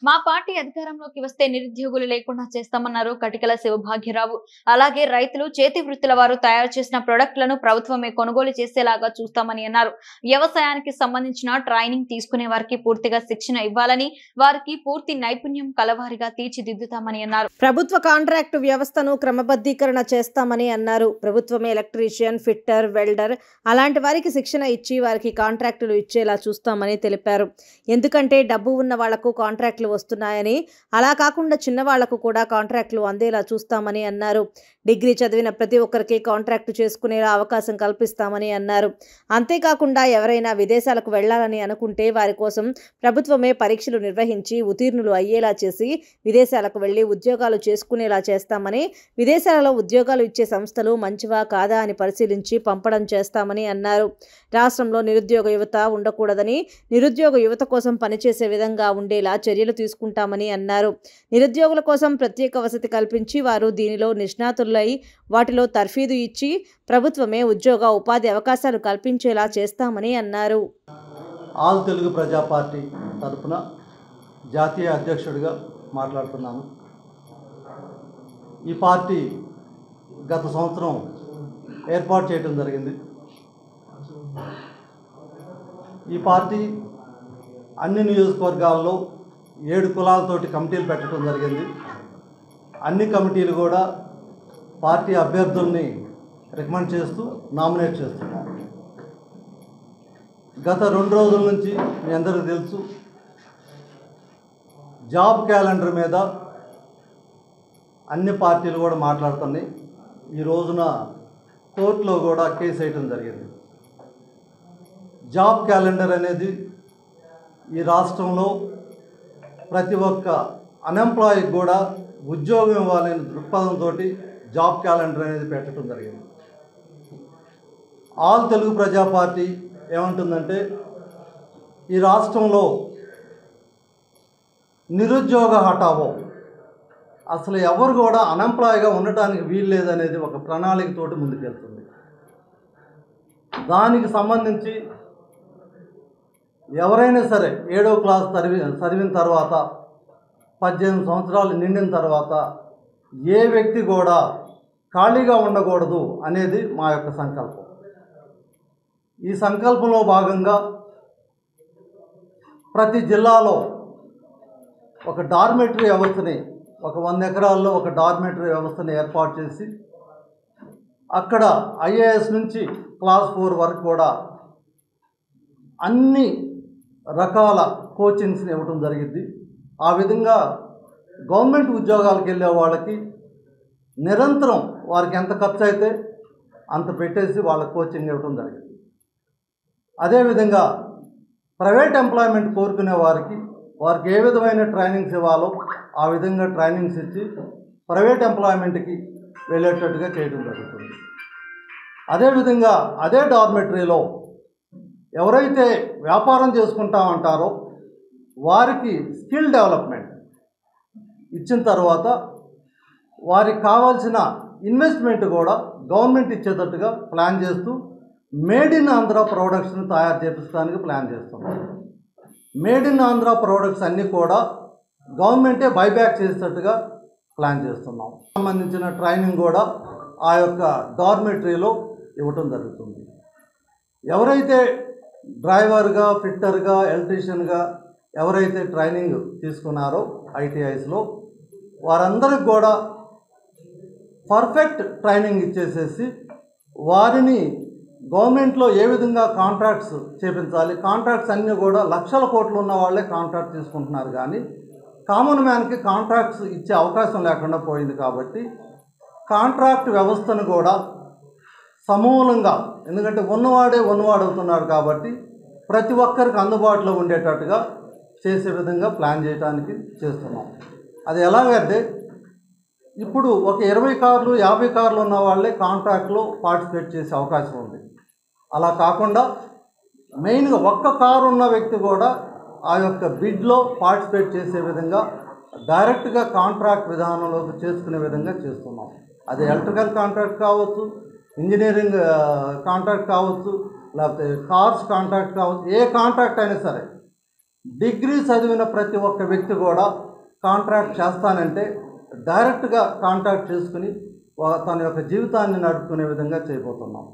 మా పార్టీ అధికారంలోకి వస్తే నిరుద్యోగులు లేకుండా చేస్తామన్నారు కటికల శివభాగ్యరావు. అలాగే రైతులు చేతి వృత్తుల వారు తయారు చేసిన ప్రొడక్ట్లను ప్రభుత్వమే కొనుగోలు చేసేలాగా చూస్తామని అన్నారు. వ్యవసాయానికి సంబంధించిన ట్రైనింగ్ తీసుకునే వారికి పూర్తిగా శిక్షణ ఇవ్వాలని, వారికి పూర్తి నైపుణ్యం కలవారిగా తీర్చిదిద్దుతామని అన్నారు. ప్రభుత్వ కాంట్రాక్టు వ్యవస్థను క్రమబద్ధీకరణ చేస్తామని అన్నారు. ప్రభుత్వమే ఎలక్ట్రీషియన్, ఫిట్టర్, వెల్డర్ అలాంటి వారికి శిక్షణ ఇచ్చి వారికి కాంట్రాక్టులు ఇచ్చేలా చూస్తామని తెలిపారు. ఎందుకంటే డబ్బు ఉన్న వాళ్లకు కాంట్రాక్టులు వస్తున్నాయని, అలా కాకుండా చిన్న వాళ్లకు కూడా కాంట్రాక్టులు అందేలా చూస్తామని అన్నారు. డిగ్రీ చదివిన ప్రతి ఒక్కరికి కాంట్రాక్టు చేసుకునేలా అవకాశం కల్పిస్తామని అన్నారు. అంతేకాకుండా ఎవరైనా విదేశాలకు వెళ్లాలని అనుకుంటే వారి కోసం ప్రభుత్వమే పరీక్షలు నిర్వహించి ఉత్తీర్ణులు అయ్యేలా చేసి విదేశాలకు వెళ్లి ఉద్యోగాలు చేసుకునేలా చేస్తామని, విదేశాలలో ఉద్యోగాలు ఇచ్చే సంస్థలు మంచివా కాదా అని పరిశీలించి పంపడం చేస్తామని అన్నారు. రాష్ట్రంలో నిరుద్యోగ యువత ఉండకూడదని, నిరుద్యోగ యువత కోసం పనిచేసే విధంగా ఉండేలా చర్యలు తీసుకుంటామని అన్నారు. నిరుద్యోగుల కోసం ప్రత్యేక వసతి కల్పించి వారు దీనిలో నిష్ణాతులై వాటిలో తర్ఫీదు ఇచ్చి ప్రభుత్వమే ఉద్యోగ ఉపాధి అవకాశాలు కల్పించేలా చేస్తామని అన్నారు. ఆల్ తెలుగు ప్రజా పార్టీ తరఫున జాతీయ అధ్యక్షుడిగా మాట్లాడుతున్నాను. ఈ పార్టీ గత సంవత్సరం ఏర్పాటు చేయడం జరిగింది. ఈ పార్టీ అన్ని నియోజకవర్గాల్లో 7 కులాలతోటి కమిటీలు పెట్టడం జరిగింది. అన్ని కమిటీలు కూడా పార్టీ అభ్యర్థుల్ని రికమెండ్ చేస్తూ నామినేట్ చేస్తున్నారు. గత 2 రోజుల నుంచి మీ అందరికీ తెలుసు, జాబ్ క్యాలెండర్ మీద అన్ని పార్టీలు కూడా మాట్లాడుతున్నాయి. ఈ రోజున కోర్టులో కూడా కేసు వేయడం జరిగింది. జాబ్ క్యాలెండర్ అనేది ఈ రాష్ట్రంలో ప్రతి ఒక్క అన్ఎంప్లాయీకి కూడా ఉద్యోగం ఇవ్వాలనే దృక్పథంతో జాబ్ క్యాలెండర్ అనేది పెట్టడం జరిగింది. ఆల్ తెలుగు ప్రజా పార్టీ ఏమంటుందంటే, ఈ రాష్ట్రంలో నిరుద్యోగ హఠావో, అసలు ఎవరు కూడా అన్ఎంప్లాయ్గా ఉండటానికి వీలు లేదనేది ఒక ప్రణాళికతోటి ముందుకెళ్తుంది. దానికి సంబంధించి ఎవరైనా సరే 7వ క్లాస్ చదివిన తర్వాత 18 సంవత్సరాలు నిండిన తర్వాత ఏ వ్యక్తి కూడా ఖాళీగా ఉండకూడదు అనేది మా యొక్క సంకల్పం. ఈ సంకల్పంలో భాగంగా ప్రతి జిల్లాలో ఒక డార్మెటరీ వ్యవస్థని, ఒక 100 ఎకరాల్లో ఒక డార్మెటరీ వ్యవస్థని ఏర్పాటు చేసి అక్కడ ఐఏఎస్ నుంచి క్లాస్ 4 వరకు కూడా అన్ని రకాల కోచింగ్స్ని ఇవ్వడం జరిగింది. ఆ విధంగా గవర్నమెంట్ ఉద్యోగాలకు వెళ్ళే వాళ్ళకి నిరంతరం వారికి ఎంత ఖర్చు అయితే అంత పెట్టేసి వాళ్ళ కోచింగ్ ఇవ్వడం జరిగింది. అదేవిధంగా ప్రైవేట్ ఎంప్లాయ్మెంట్ కోరుకునే వారికి ఏ విధమైన ట్రైనింగ్స్ ఇవ్వాలో ఆ విధంగా ట్రైనింగ్స్ ఇచ్చి ప్రైవేట్ ఎంప్లాయ్మెంట్కి వెళ్ళేటట్టుగా చేయడం జరుగుతుంది. అదేవిధంగా అదే డార్మెటరీలో ఎవరైతే వ్యాపారం చేసుకుంటామంటారో వారికి స్కిల్ డెవలప్మెంట్ ఇచ్చిన తర్వాత వారికి కావాల్సిన ఇన్వెస్ట్మెంట్ కూడా గవర్నమెంట్ ఇచ్చేటట్టుగా ప్లాన్ చేస్తూ మేడ్ ఇన్ ఆంధ్ర ప్రోడక్ట్స్ని తయారు చేపించడానికి ప్లాన్ చేస్తున్నాం. మేడ్ ఇన్ ఆంధ్ర ప్రోడక్ట్స్ అన్నీ కూడా గవర్నమెంటే బైబ్యాక్ చేసేటట్టుగా ప్లాన్ చేస్తున్నాం. సంబంధించిన ట్రైనింగ్ కూడా ఆ యొక్క డార్మెటరీలో ఇవ్వటం జరుగుతుంది. ఎవరైతే డ్రైవర్గా, ఫిట్టర్గా, ఎలక్ట్రీషియన్గా ఎవరైతే ట్రైనింగ్ తీసుకున్నారో ఐటీఐస్లో వారందరికి కూడా పర్ఫెక్ట్ ట్రైనింగ్ ఇచ్చేసేసి వారిని గవర్నమెంట్లో ఏ విధంగా కాంట్రాక్ట్స్ చేపించాలి, కాంట్రాక్ట్స్ అన్నీ కూడా లక్షల కోట్లు ఉన్న వాళ్ళే కాంట్రాక్ట్ తీసుకుంటున్నారు. కానీ కామన్ మ్యాన్కి కాంట్రాక్ట్స్ ఇచ్చే అవకాశం లేకుండా పోయింది. కాబట్టి కాంట్రాక్ట్ వ్యవస్థను కూడా సమూలంగా, ఎందుకంటే ఉన్నవాడు అవుతున్నాడు కాబట్టి ప్రతి ఒక్కరికి అందుబాటులో ఉండేటట్టుగా చేసే విధంగా ప్లాన్ చేయడానికి చేస్తున్నాం. అది ఎలాగంటే ఇప్పుడు ఒక 20 కార్లు 50 కార్లు ఉన్న వాళ్ళే కాంట్రాక్ట్లో పార్టిసిపేట్ చేసే అవకాశం ఉంది. అలా కాకుండా మెయిన్గా ఒక్క కారు ఉన్న వ్యక్తి కూడా ఆ యొక్క బిడ్లో పార్టిసిపేట్ చేసే విధంగా డైరెక్ట్గా కాంట్రాక్ట్ విధానంలోకి చేసుకునే విధంగా చేస్తున్నాం. అది ఎలక్ట్రికల్ కాంట్రాక్ట్ కావచ్చు, ఇంజనీరింగ్ కాంట్రాక్ట్ కావచ్చు, లేకపోతే కార్స్ కాంట్రాక్ట్ కావచ్చు, ఏ కాంట్రాక్ట్ అయినా సరే డిగ్రీ చదివిన ప్రతి ఒక్క వ్యక్తి కూడా కాంట్రాక్ట్ చేస్తానంటే డైరెక్ట్గా కాంట్రాక్ట్ చేసుకుని తన యొక్క జీవితాన్ని నడుపుకునే విధంగా చేయబోతున్నాం.